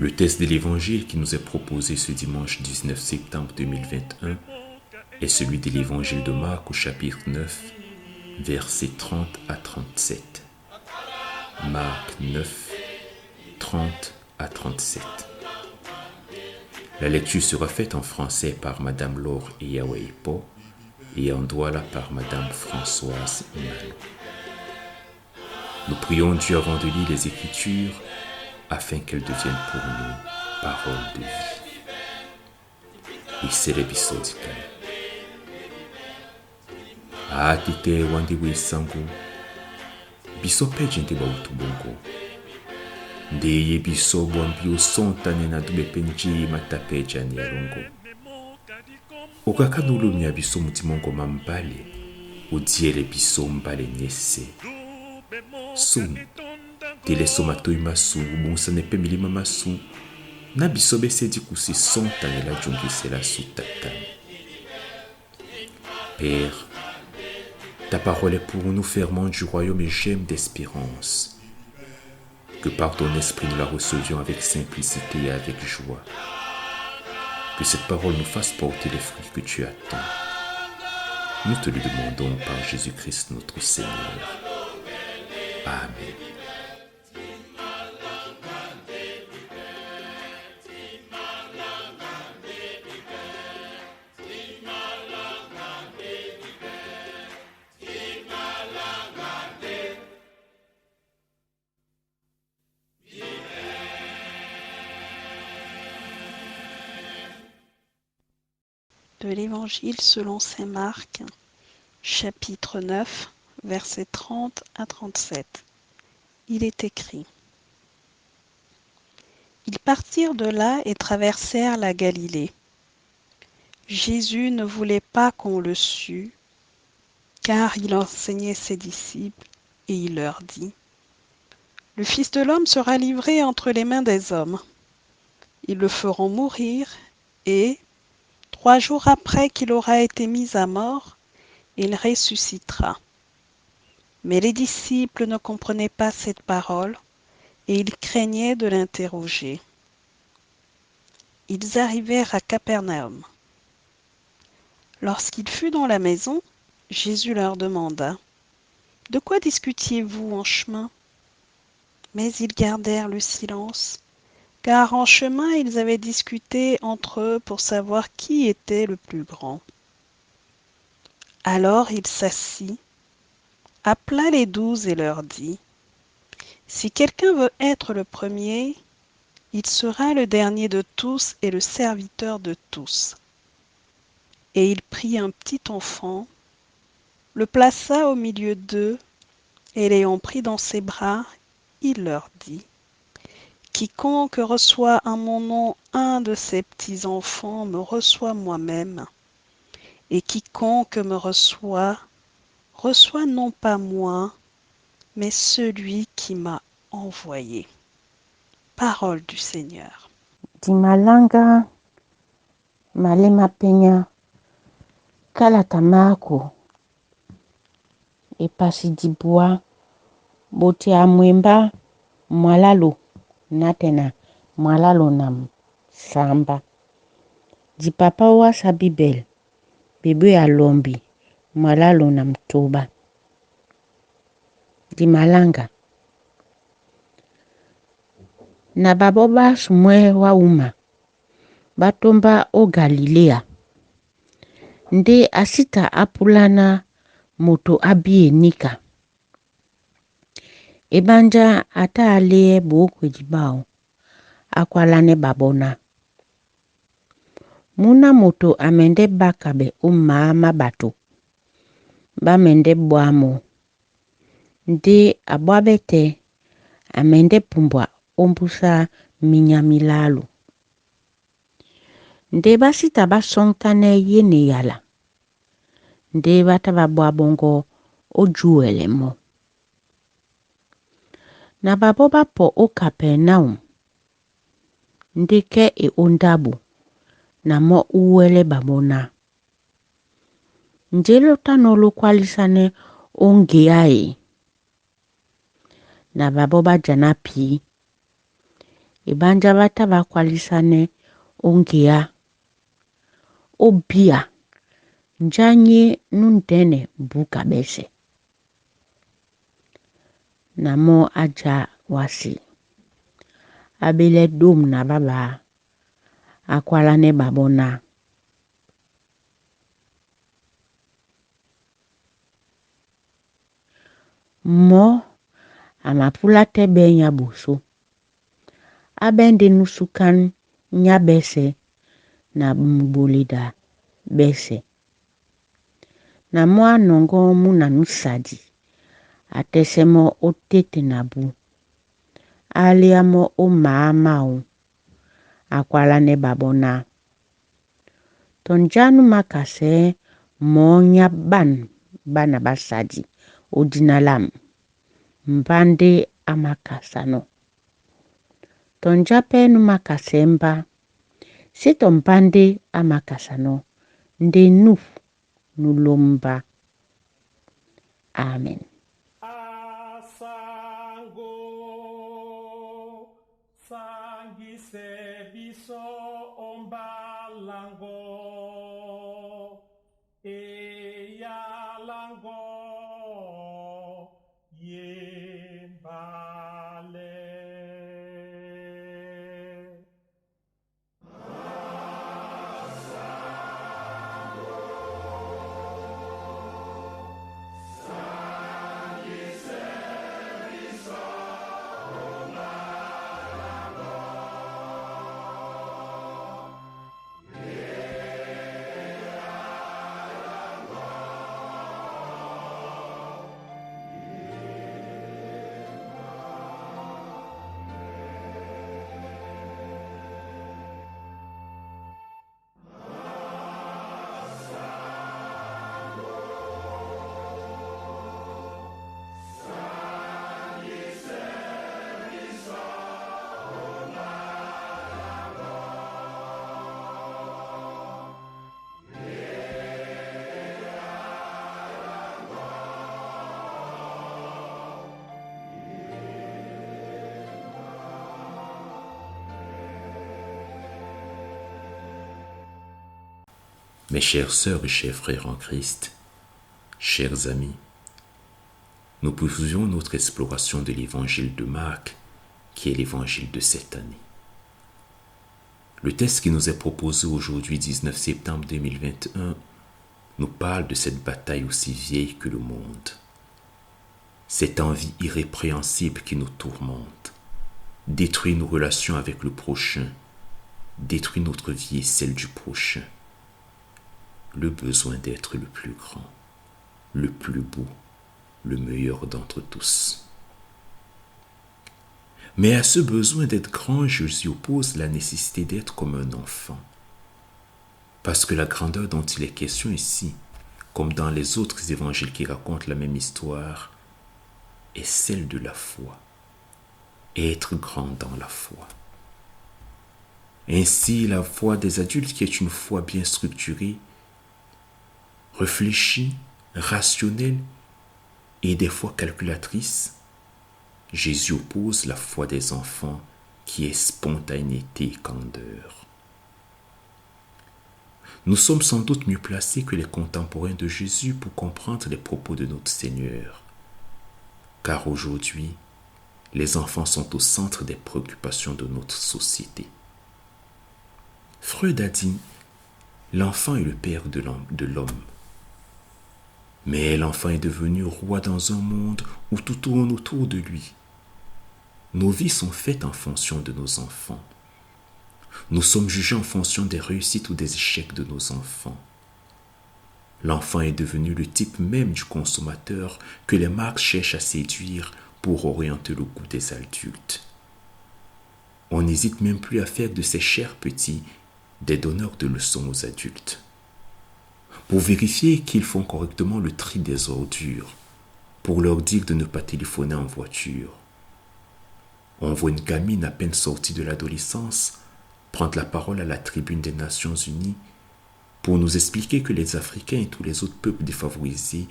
Le texte de l'Évangile qui nous est proposé ce dimanche 19 septembre 2021 est celui de l'Évangile de Marc au chapitre 9, versets 30 à 37. Marc 9, 30 à 37. La lecture sera faite en français par Madame Laure Eyaweipo et en douala par Madame Françoise Malo. Nous prions Dieu avant de lire les Écritures afin qu'elles deviennent pour nous paroles de vie. Et c'est l'épisode Atite wandiwe sango biso peje nte bautu bongo ndeye biso bwambio sontane na dube penji matapeja ni alongo okakanulumia biso mutimongo mambale udiele biso mbale nyese sum teleso matoi masu bonsane pe milima masu na biso besedi kusi sontane la jungisela sutata. Père, ta parole est pour nous ferment du royaume et gemme d'espérance. Que par ton esprit nous la recevions avec simplicité et avec joie. Que cette parole nous fasse porter les fruits que tu attends. Nous te le demandons par Jésus-Christ notre Seigneur. Amen. De l'Évangile selon saint Marc, chapitre 9, versets 30 à 37. Il est écrit: Ils partirent de là et traversèrent la Galilée. Jésus ne voulait pas qu'on le sût, car il enseignait ses disciples, et il leur dit: Le Fils de l'homme sera livré entre les mains des hommes. Ils le feront mourir, et 3 jours après qu'il aura été mis à mort, il ressuscitera. Mais les disciples ne comprenaient pas cette parole, et ils craignaient de l'interroger. Ils arrivèrent à Capernaum. Lorsqu'il fut dans la maison, Jésus leur demanda: De quoi discutiez-vous en chemin? Mais ils gardèrent le silence, car en chemin ils avaient discuté entre eux pour savoir qui était le plus grand. Alors il s'assit, appela les 12 et leur dit: Si quelqu'un veut être le premier, il sera le dernier de tous et le serviteur de tous. Et il prit un petit enfant, le plaça au milieu d'eux, et l'ayant pris dans ses bras, il leur dit: Quiconque reçoit en mon nom un de ces petits-enfants me reçoit moi-même, et quiconque me reçoit, reçoit non pas moi, mais celui qui m'a envoyé. Parole du Seigneur. Dimalanga malema penya kala tamako epasi dibua bote amwemba mwalalo natena mwalalo nam samba dipapa wa sabibel bebe alombi mwalalo nam toba dimalanga na baboba sumwe wa uma batomba o Galilea nde asita apulana moto abie nika ebanja ata ale bokwe dibao akwalane babona muna moto amende bakabe umama bato bamende bwamo nde abwabete amende pumbwa ombusa minyamilalo nde basita basontane yene yala nde bataba bwabongo ojuelemo na babo bapo o Capernaum ndeke e ondabu na mo uwele babona. Njelo tano lo kwalisane onge ai na babo bajana pi. Ibanja bata bakwalisane onge ya obia njanye nundene buka bese. Na mo aja wasi. Abele dum na baba akwalane babona. Mo amapula tebe nya buso. Abende nusukan nya bese na mbulida bese. Na mo anongo muna nusadi. Atesemo otete nabu. Aliamo o maamau. Akwalane babona. Tonjanu makase monya bana basadi. Odinalam. Mbande amakasano. Tonjape numakasemba. Sito mbande amakasano. Nde nuf nulomba. Amen. Asango sangise biso ombalango eyalango yembale. Mes chères sœurs et chers frères en Christ, chers amis, nous poursuivons notre exploration de l'évangile de Marc, qui est l'évangile de cette année. Le texte qui nous est proposé aujourd'hui, 19 septembre 2021, nous parle de cette bataille aussi vieille que le monde. Cette envie irrépréhensible qui nous tourmente, détruit nos relations avec le prochain, détruit notre vie et celle du prochain. Le besoin d'être le plus grand, le plus beau, le meilleur d'entre tous. Mais à ce besoin d'être grand, je lui oppose la nécessité d'être comme un enfant. Parce que la grandeur dont il est question ici, comme dans les autres évangiles qui racontent la même histoire, est celle de la foi. Être grand dans la foi. Ainsi, la foi des adultes, qui est une foi bien structurée, réfléchie, rationnelle et des fois calculatrice, Jésus oppose la foi des enfants qui est spontanéité et candeur. Nous sommes sans doute mieux placés que les contemporains de Jésus pour comprendre les propos de notre Seigneur. Car aujourd'hui, les enfants sont au centre des préoccupations de notre société. Freud a dit « L'enfant est le père de l'homme ». Mais l'enfant est devenu roi dans un monde où tout tourne autour de lui. Nos vies sont faites en fonction de nos enfants. Nous sommes jugés en fonction des réussites ou des échecs de nos enfants. L'enfant est devenu le type même du consommateur que les marques cherchent à séduire pour orienter le goût des adultes. On n'hésite même plus à faire de ces chers petits des donneurs de leçons aux adultes. Pour vérifier qu'ils font correctement le tri des ordures, pour leur dire de ne pas téléphoner en voiture. On voit une gamine à peine sortie de l'adolescence prendre la parole à la tribune des Nations Unies pour nous expliquer que les Africains et tous les autres peuples défavorisés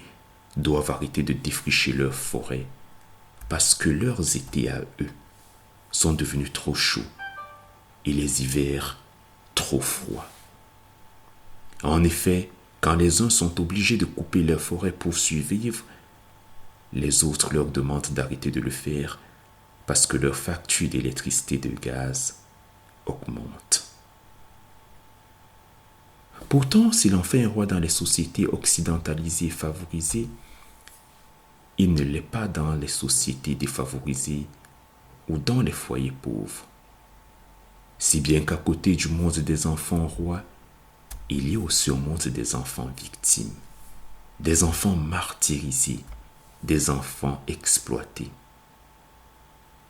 doivent arrêter de défricher leurs forêts parce que leurs étés à eux sont devenus trop chauds et les hivers trop froids. En effet, quand les uns sont obligés de couper leurs forêts pour survivre, les autres leur demandent d'arrêter de le faire parce que leur facture d'électricité et de gaz augmente. Pourtant, si l'on fait un roi dans les sociétés occidentalisées et favorisées, il ne l'est pas dans les sociétés défavorisées ou dans les foyers pauvres. Si bien qu'à côté du monde des enfants rois, il y a aussi un monde des enfants victimes, des enfants martyrisés, des enfants exploités.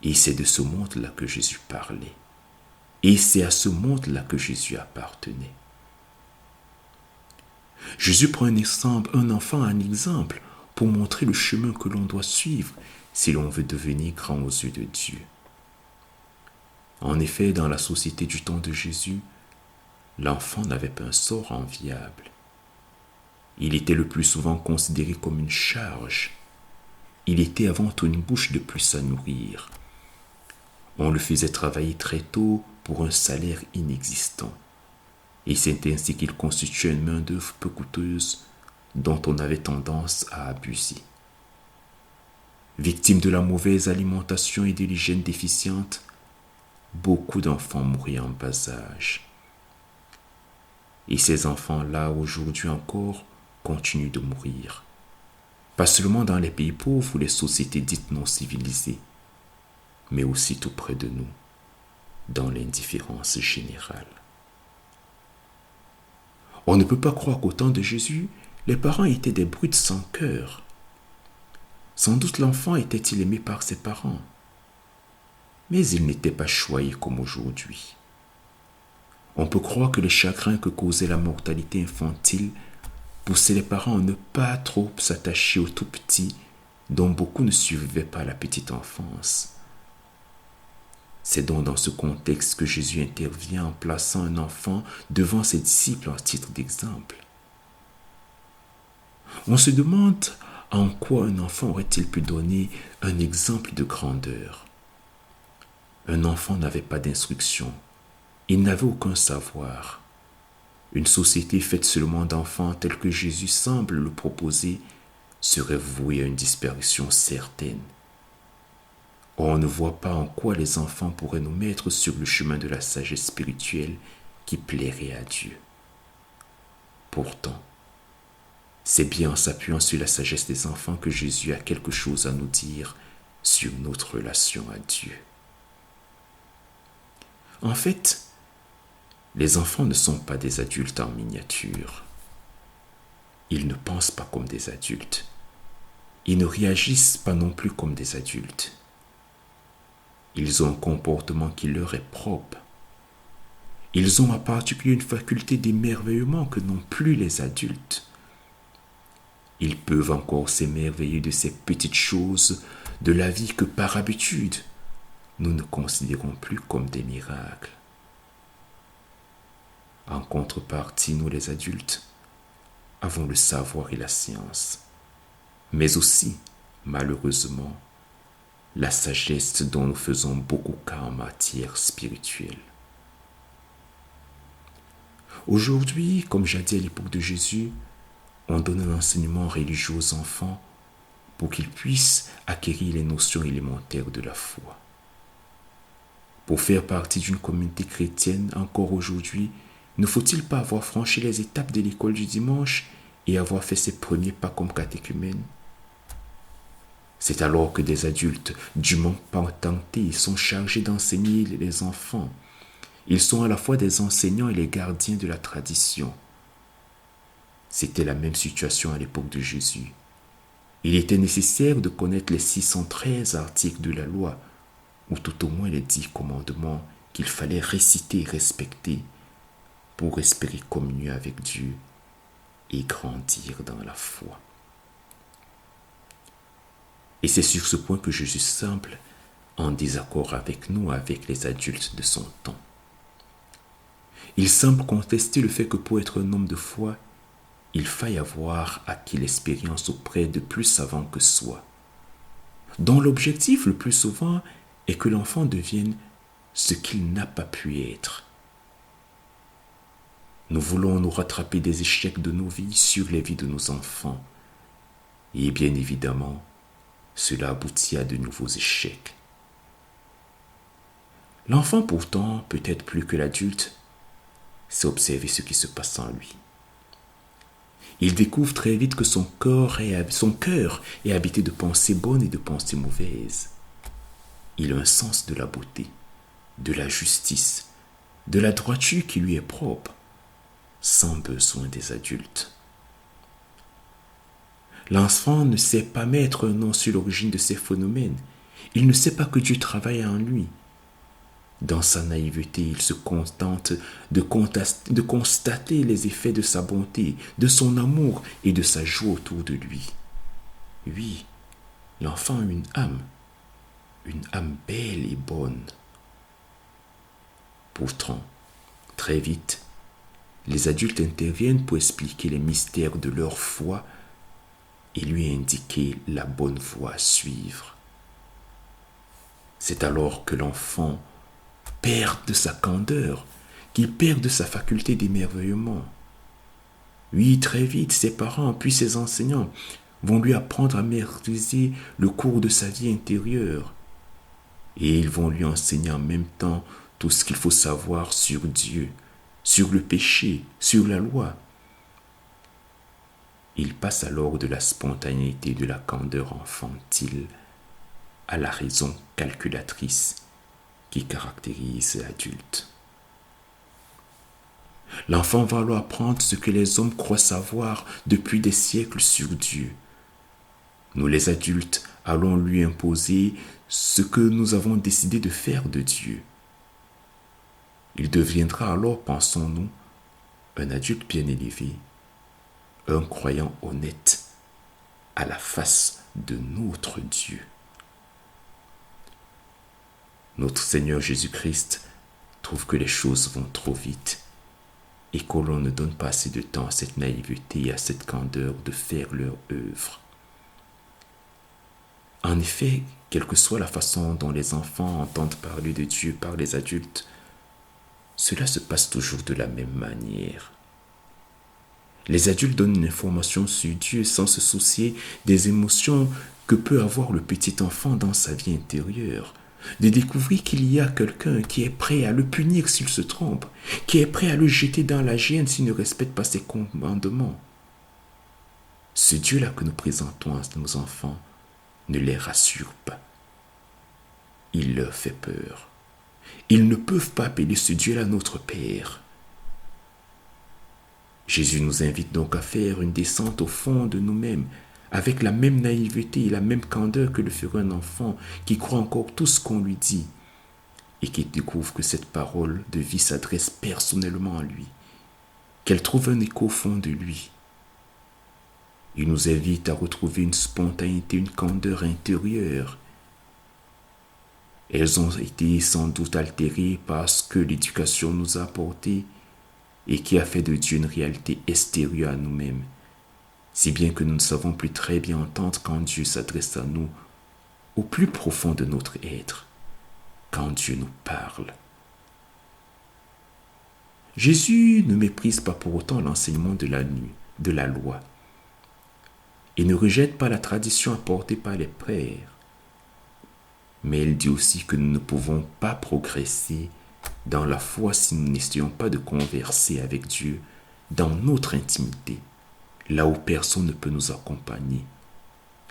Et c'est de ce monde-là que Jésus parlait. Et c'est à ce monde-là que Jésus appartenait. Jésus prend un enfant en exemple pour montrer le chemin que l'on doit suivre si l'on veut devenir grand aux yeux de Dieu. En effet, dans la société du temps de Jésus, l'enfant n'avait pas un sort enviable. Il était le plus souvent considéré comme une charge. Il était avant tout une bouche de plus à nourrir. On le faisait travailler très tôt pour un salaire inexistant. Et c'est ainsi qu'il constituait une main-d'œuvre peu coûteuse dont on avait tendance à abuser. Victimes de la mauvaise alimentation et de l'hygiène déficiente, beaucoup d'enfants mouraient en bas âge. Et ces enfants-là, aujourd'hui encore, continuent de mourir. Pas seulement dans les pays pauvres ou les sociétés dites non civilisées, mais aussi tout près de nous, dans l'indifférence générale. On ne peut pas croire qu'au temps de Jésus, les parents étaient des brutes sans cœur. Sans doute l'enfant était-il aimé par ses parents, mais il n'était pas choyé comme aujourd'hui. On peut croire que les chagrins que causait la mortalité infantile poussaient les parents à ne pas trop s'attacher aux tout petits, dont beaucoup ne survivaient pas à la petite enfance. C'est donc dans ce contexte que Jésus intervient en plaçant un enfant devant ses disciples en titre d'exemple. On se demande en quoi un enfant aurait-il pu donner un exemple de grandeur. Un enfant n'avait pas d'instruction, il n'avait aucun savoir. Une société faite seulement d'enfants tels que Jésus semble le proposer serait vouée à une disparition certaine. On ne voit pas en quoi les enfants pourraient nous mettre sur le chemin de la sagesse spirituelle qui plairait à Dieu. Pourtant, c'est bien en s'appuyant sur la sagesse des enfants que Jésus a quelque chose à nous dire sur notre relation à Dieu. En fait, les enfants ne sont pas des adultes en miniature. Ils ne pensent pas comme des adultes. Ils ne réagissent pas non plus comme des adultes. Ils ont un comportement qui leur est propre. Ils ont en particulier une faculté d'émerveillement que n'ont plus les adultes. Ils peuvent encore s'émerveiller de ces petites choses de la vie que par habitude, nous ne considérons plus comme des miracles. En contrepartie, nous les adultes avons le savoir et la science, mais aussi, malheureusement, la sagesse dont nous faisons beaucoup cas en matière spirituelle. Aujourd'hui, comme jadis à l'époque de Jésus, on donne un enseignement religieux aux enfants pour qu'ils puissent acquérir les notions élémentaires de la foi. Pour faire partie d'une communauté chrétienne encore aujourd'hui, ne faut-il pas avoir franchi les étapes de l'école du dimanche et avoir fait ses premiers pas comme catéchumène? C'est alors que des adultes dûment patentés sont chargés d'enseigner les enfants. Ils sont à la fois des enseignants et les gardiens de la tradition. C'était la même situation à l'époque de Jésus. Il était nécessaire de connaître les 613 articles de la loi, ou tout au moins les 10 commandements qu'il fallait réciter et respecter pour espérer communier avec Dieu et grandir dans la foi. Et c'est sur ce point que Jésus semble en désaccord avec nous, avec les adultes de son temps. Il semble contester le fait que pour être un homme de foi, il faille avoir acquis l'expérience auprès de plus savants que soi, dont l'objectif le plus souvent est que l'enfant devienne ce qu'il n'a pas pu être. Nous voulons nous rattraper des échecs de nos vies sur les vies de nos enfants. Et bien évidemment, cela aboutit à de nouveaux échecs. L'enfant pourtant, peut-être plus que l'adulte, sait observer ce qui se passe en lui. Il découvre très vite que son cœur est habité de pensées bonnes et de pensées mauvaises. Il a un sens de la beauté, de la justice, de la droiture qui lui est propre, sans besoin des adultes. L'enfant ne sait pas mettre un nom sur l'origine de ces phénomènes. Il ne sait pas que Dieu travaille en lui. Dans sa naïveté, il se contente de constater les effets de sa bonté, de son amour et de sa joie autour de lui. Oui, l'enfant a une âme belle et bonne. Pourtant, très vite, les adultes interviennent pour expliquer les mystères de leur foi et lui indiquer la bonne voie à suivre. C'est alors que l'enfant perd de sa candeur, qu'il perd de sa faculté d'émerveillement. Oui, très vite, ses parents puis ses enseignants vont lui apprendre à maîtriser le cours de sa vie intérieure. Et ils vont lui enseigner en même temps tout ce qu'il faut savoir sur Dieu, sur le péché, sur la loi. Il passe alors de la spontanéité de la candeur infantile à la raison calculatrice qui caractérise l'adulte. L'enfant va alors apprendre ce que les hommes croient savoir depuis des siècles sur Dieu. Nous les adultes allons lui imposer ce que nous avons décidé de faire de Dieu. Il deviendra alors, pensons-nous, un adulte bien élevé, un croyant honnête à la face de notre Dieu. Notre Seigneur Jésus-Christ trouve que les choses vont trop vite et que l'on ne donne pas assez de temps à cette naïveté et à cette candeur de faire leur œuvre. En effet, quelle que soit la façon dont les enfants entendent parler de Dieu par les adultes, cela se passe toujours de la même manière. Les adultes donnent une information sur Dieu sans se soucier des émotions que peut avoir le petit enfant dans sa vie intérieure, de découvrir qu'il y a quelqu'un qui est prêt à le punir s'il se trompe, qui est prêt à le jeter dans la géhenne s'il ne respecte pas ses commandements. Ce Dieu-là que nous présentons à nos enfants ne les rassure pas. Il leur fait peur. Ils ne peuvent pas appeler ce Dieu-là notre Père. Jésus nous invite donc à faire une descente au fond de nous-mêmes, avec la même naïveté et la même candeur que le ferait un enfant qui croit encore tout ce qu'on lui dit et qui découvre que cette parole de vie s'adresse personnellement à lui, qu'elle trouve un écho au fond de lui. Il nous invite à retrouver une spontanéité, une candeur intérieure. Elles ont été sans doute altérées par ce que l'éducation nous a apporté et qui a fait de Dieu une réalité extérieure à nous-mêmes, si bien que nous ne savons plus très bien entendre quand Dieu s'adresse à nous au plus profond de notre être, quand Dieu nous parle. Jésus ne méprise pas pour autant l'enseignement de la loi et ne rejette pas la tradition apportée par les pères. Mais il dit aussi que nous ne pouvons pas progresser dans la foi si nous n'essayons pas de converser avec Dieu dans notre intimité, là où personne ne peut nous accompagner,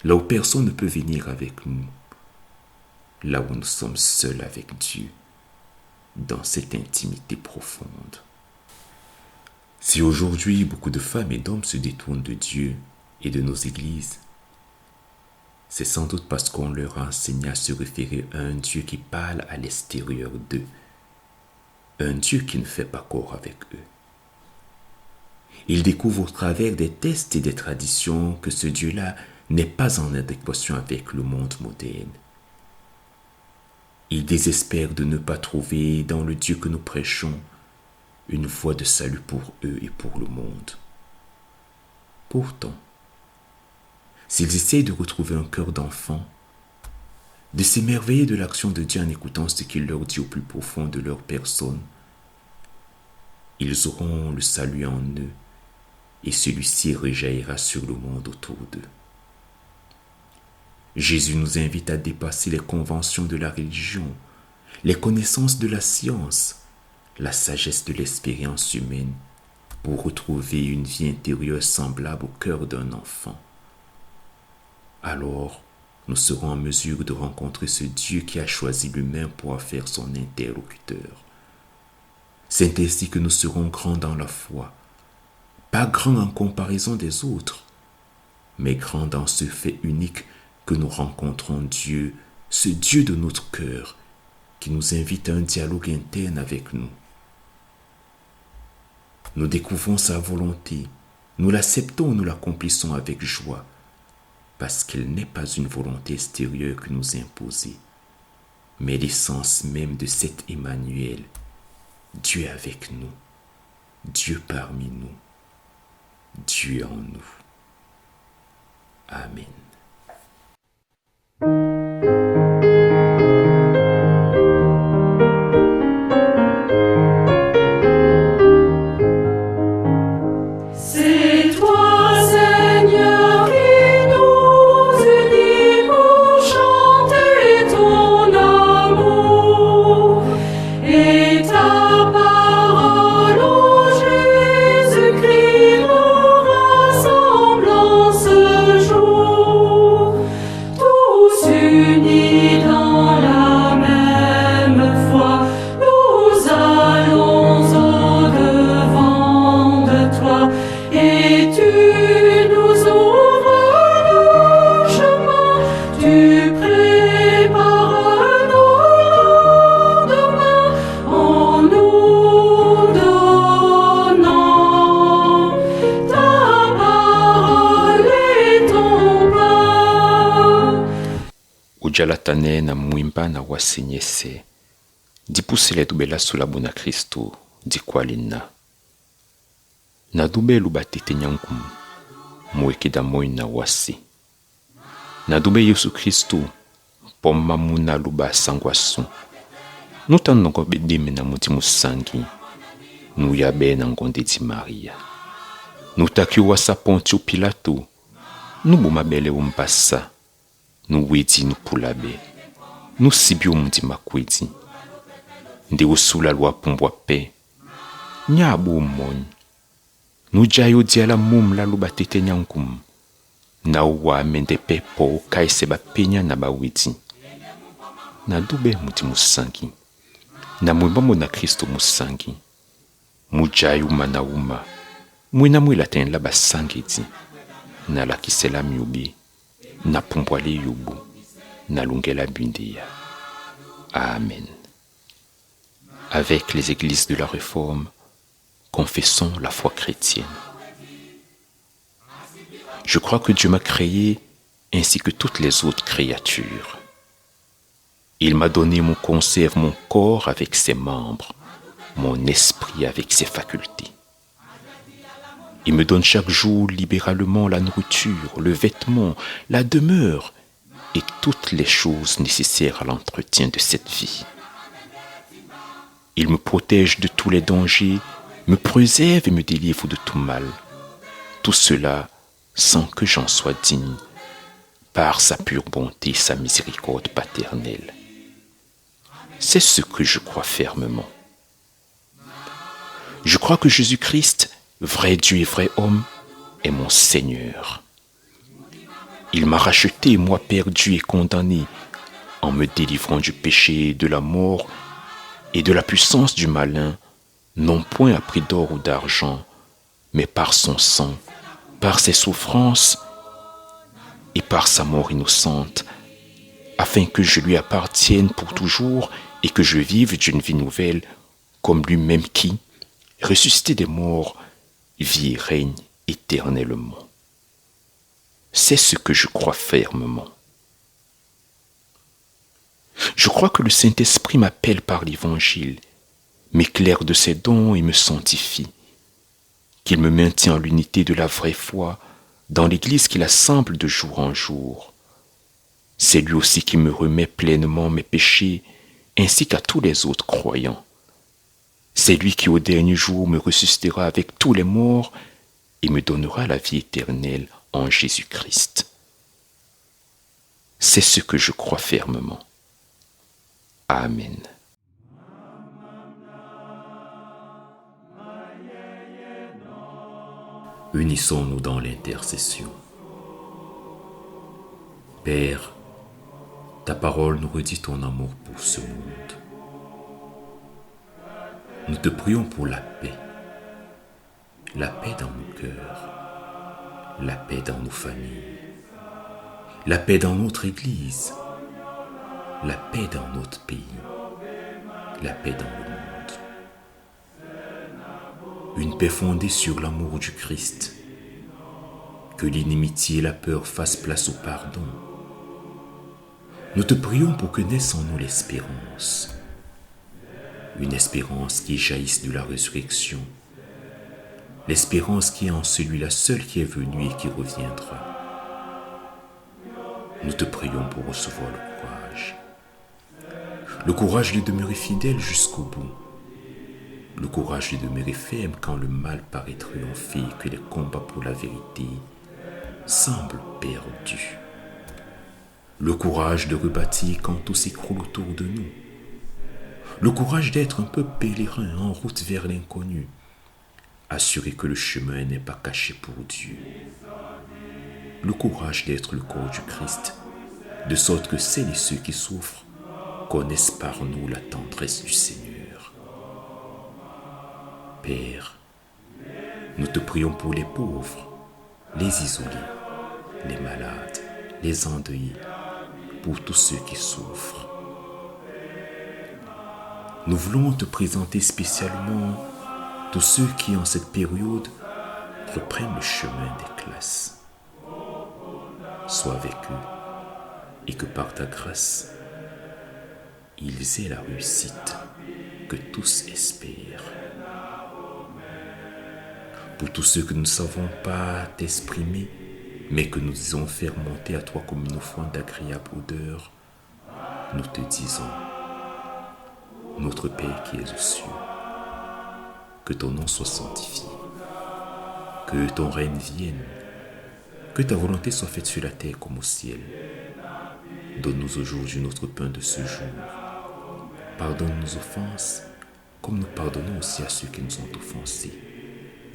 là où personne ne peut venir avec nous, là où nous sommes seuls avec Dieu, dans cette intimité profonde. Si aujourd'hui beaucoup de femmes et d'hommes se détournent de Dieu et de nos églises, c'est sans doute parce qu'on leur a enseigné à se référer à un Dieu qui parle à l'extérieur d'eux, un Dieu qui ne fait pas corps avec eux. Ils découvrent au travers des tests et des traditions que ce Dieu-là n'est pas en adéquation avec le monde moderne. Ils désespèrent de ne pas trouver dans le Dieu que nous prêchons une voie de salut pour eux et pour le monde. Pourtant, s'ils essayent de retrouver un cœur d'enfant, de s'émerveiller de l'action de Dieu en écoutant ce qu'il leur dit au plus profond de leur personne, ils auront le salut en eux et celui-ci rejaillira sur le monde autour d'eux. Jésus nous invite à dépasser les conventions de la religion, les connaissances de la science, la sagesse de l'expérience humaine pour retrouver une vie intérieure semblable au cœur d'un enfant. Alors, nous serons en mesure de rencontrer ce Dieu qui a choisi l'humain pour en faire son interlocuteur. C'est ainsi que nous serons grands dans la foi, pas grands en comparaison des autres, mais grands dans ce fait unique que nous rencontrons Dieu, ce Dieu de notre cœur, qui nous invite à un dialogue interne avec nous. Nous découvrons sa volonté, nous l'acceptons, nous l'accomplissons avec joie, parce qu'elle n'est pas une volonté extérieure que nous imposée, mais l'essence même de cet Emmanuel, Dieu avec nous, Dieu parmi nous, Dieu en nous. Amen. Jalatane na mwimba na wasinyese dipusile dubela sulabu na Kristo dikwalina na dube lubatete nyankum mwekida moi na wasi na dube Yesu Kristo pomma muna luba sangwasu nutan nongo bedime na muti musangi nu yabe na ngonde di Maria nutaki wasa Pontio Pilato nubu mabele umpasa nu wedi nu pulabe nu sibi umundi makwedi ndi usula lwa pumbwa pe nyabu umoni nu jayo diala mumla lubatete nyankum na uwa mende pe po kaise ba penya na ba wedi na dube muti musangi na mwimbo na Kristo musangi mujayu mana uma mwina mwila ten la basangeti na la kisela miubi na pumbwale yubu na lungela bundia. Amen. Avec les églises de la Réforme, confessons la foi chrétienne. Je crois que Dieu m'a créé ainsi que toutes les autres créatures. Il m'a donné mon conserve, mon corps avec ses membres, mon esprit avec ses facultés. Il me donne chaque jour libéralement la nourriture, le vêtement, la demeure et toutes les choses nécessaires à l'entretien de cette vie. Il me protège de tous les dangers, me préserve et me délivre de tout mal. Tout cela sans que j'en sois digne, par sa pure bonté et sa miséricorde paternelle. C'est ce que je crois fermement. Je crois que Jésus-Christ, vrai Dieu et vrai homme, est mon Seigneur. Il m'a racheté, moi perdu et condamné, en me délivrant du péché, de la mort et de la puissance du malin, non point à prix d'or ou d'argent, mais par son sang, par ses souffrances et par sa mort innocente, afin que je lui appartienne pour toujours et que je vive d'une vie nouvelle, comme lui-même qui, ressuscité des morts, vit et règne éternellement. C'est ce que je crois fermement. Je crois que le Saint-Esprit m'appelle par l'Évangile m'éclaire de ses dons et me sanctifie, qu'il me maintient en l'unité de la vraie foi dans l'Église qu'il assemble de jour en jour. C'est lui aussi qui me remet pleinement mes péchés, ainsi qu'à tous les autres croyants. C'est lui qui au dernier jour me ressuscitera avec tous les morts et me donnera la vie éternelle en Jésus-Christ. C'est ce que je crois fermement. Amen. Unissons-nous dans l'intercession. Père, ta parole nous redit ton amour pour ce monde. Nous te prions pour la paix dans nos cœurs, la paix dans nos familles, la paix dans notre Église, la paix dans notre pays, la paix dans le monde. Une paix fondée sur l'amour du Christ, que l'inimitié et la peur fassent place au pardon. Nous te prions pour que naisse en nous l'espérance, une espérance qui jaillisse de la résurrection, l'espérance qui est en celui-là seul qui est venu et qui reviendra. Nous te prions pour recevoir le courage de demeurer fidèle jusqu'au bout, le courage de demeurer ferme quand le mal paraît triompher et que les combats pour la vérité semblent perdus, le courage de rebâtir quand tout s'écroule autour de nous, le courage d'être un peu pèlerin en route vers l'inconnu, assurer que le chemin n'est pas caché pour Dieu, le courage d'être le corps du Christ, de sorte que celles et ceux qui souffrent connaissent par nous la tendresse du Seigneur. Père, nous te prions pour les pauvres, les isolés, les malades, les endeuillés, pour tous ceux qui souffrent. Nous voulons te présenter spécialement tous ceux qui, en cette période, reprennent le chemin des classes. Sois avec eux et que par ta grâce, ils aient la réussite que tous espèrent. Pour tous ceux que nous ne savons pas t'exprimer, mais que nous disons faire monter à toi comme une offrande d'agréable odeur, nous te disons, notre Père qui es aux cieux, que ton nom soit sanctifié, que ton règne vienne, que ta volonté soit faite sur la terre comme au ciel. Donne-nous aujourd'hui notre pain de ce jour. Pardonne nos offenses, comme nous pardonnons aussi à ceux qui nous ont offensés.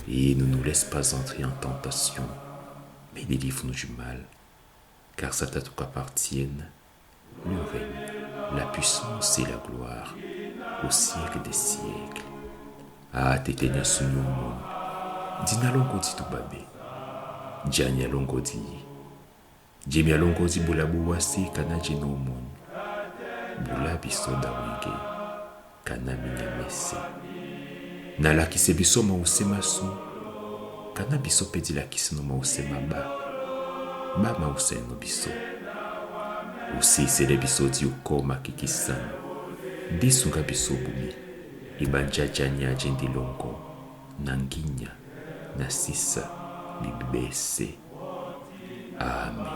Et ne nous laisse pas entrer en tentation, mais délivre-nous du mal, car c'est à toi qu'appartiennent le règne, la puissance et la gloire, au siècle des siècles. Ah, tétenia sunyomon, dina longodi tubabe, janya longodi, jemia longodi bulabu wasi kana jinomon, bulabi soda wenge, kana minyamese. Nala kise biso mausema su, kana biso pedi la kise no mausema ba mauseno biso. Usi sele biso di ukoma kikisan, bisunga biso bumi, ibanja janya jendi longo, nanginya, nasisa, bibese. Amen.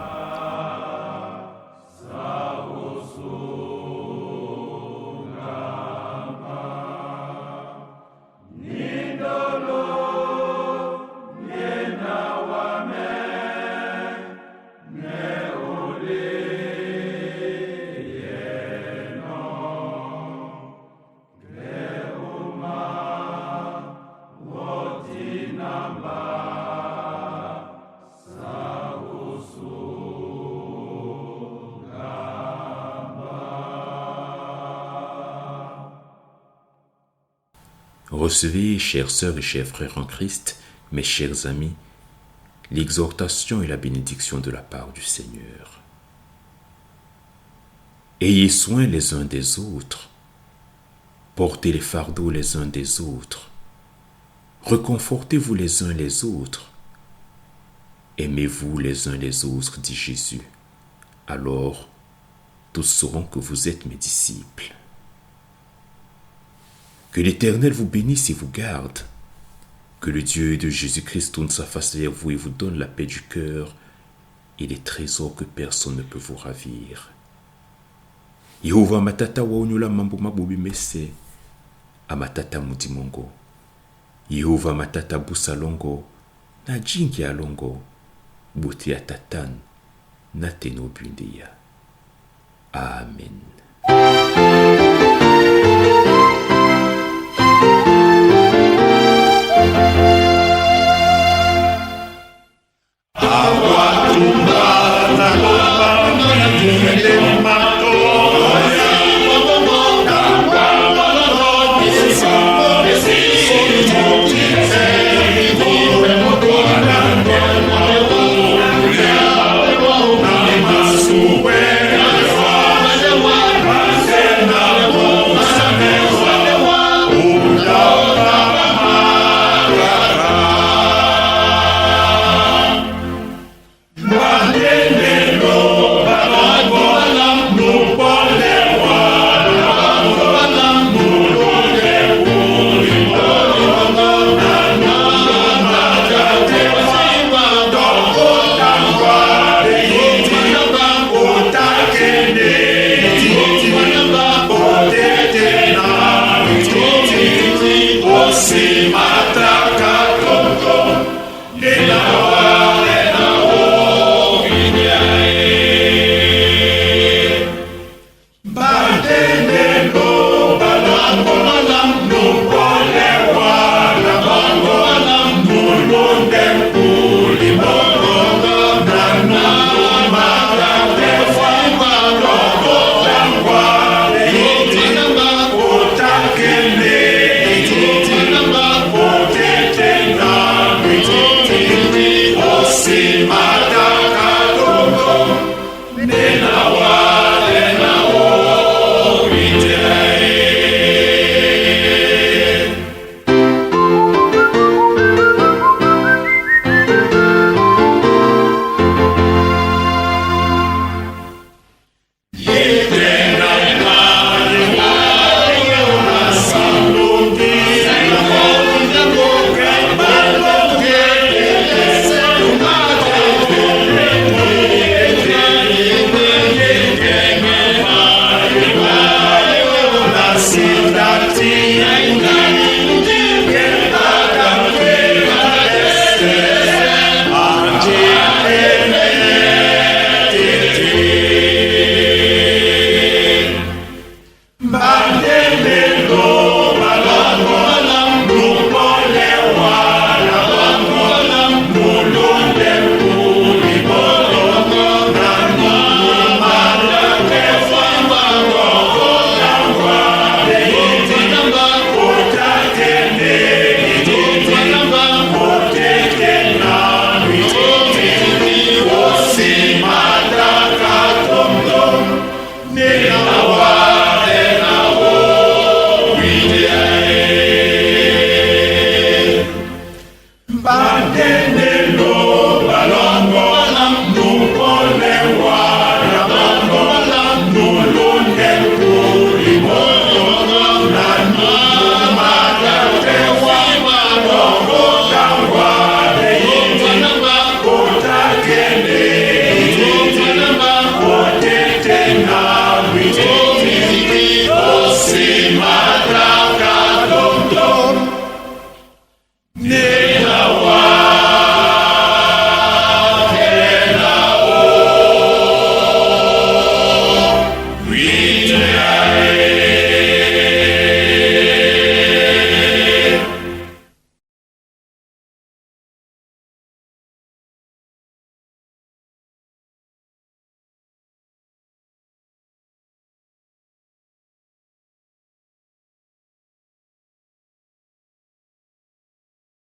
Recevez, chères sœurs et chers frères en Christ, mes chers amis, l'exhortation et la bénédiction de la part du Seigneur. Ayez soin les uns des autres, portez les fardeaux les uns des autres, reconfortez-vous les uns les autres, aimez-vous les uns les autres, dit Jésus. Alors, tous sauront que vous êtes mes disciples. Que l'Éternel vous bénisse et vous garde. Que le Dieu de Jésus-Christ tourne sa face vers vous et vous donne la paix du cœur et les trésors que personne ne peut vous ravir. Yehova matata waonyula mambo mabobi mese amatata mudimongo. Yehova matata busalongo na jingi alongo buti ya tatan na teno bundia. Amen. Bandemelo.